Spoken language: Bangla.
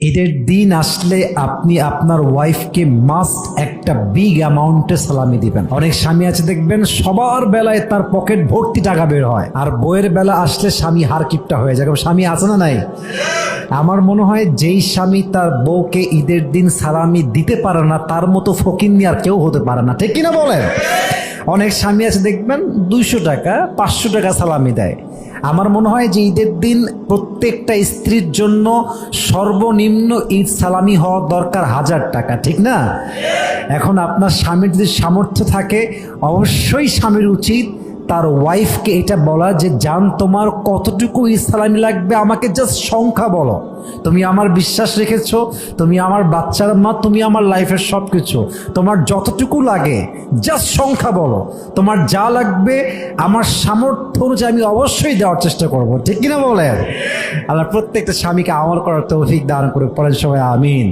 ঈদের দিন আসলে আপনি আপনার ওয়াইফকে মাস্ট একটা বিগ অ্যামাউন্টে সালামি দিবেন। অনেক স্বামী আছে দেখবেন সবার বেলায় তার পকেট ভর্তি টাকা বের হয়, আর বইয়ের বেলা আসলে স্বামী হারকিপটা হয়ে যায়। স্বামী আছে না নাই? আমার মনে হয় যেই স্বামী তার বউকে ঈদের দিন সালামি দিতে পারে না তার মতো ফকিন্নি আর কেউ হতে পারে না, ঠিক কিনা বলেন? অনেক স্বামী আছে দেখবেন 200 টাকা 500 টাকা সালামি দেয়। আমার মনে হয় যে ঈদের দিন প্রত্যেকটা স্ত্রীর জন্য সর্বনিম্ন ঈদ সালামি হওয়া দরকার 1000 টাকা, ঠিক না? এখন আপনার স্বামীর যদি সামর্থ্য থাকে অবশ্যই স্বামীর উচিত তার ওয়াইফকে এটা বলা যে জান তোমার কতটুকু ঈদ সালামি লাগবে আমাকে জাস্ট সংখ্যা বলো। তুমি আমার বিশ্বাস রেখেছো, তুমি আমার বাচ্চার মা, তুমি আমার লাইফের সব কিছু, তোমার যতটুকু লাগে জাস্ট সংখ্যা বলো। তোমার যা লাগবে আমার সামর্থ্য অনুযায়ী আমি অবশ্যই দেওয়ার চেষ্টা করব, ঠিক কিনা বলেন? আল্লাহ প্রত্যেকটা স্বামীকে আমল করার তৌফিক দান করে পড়েন সবাই আমিন।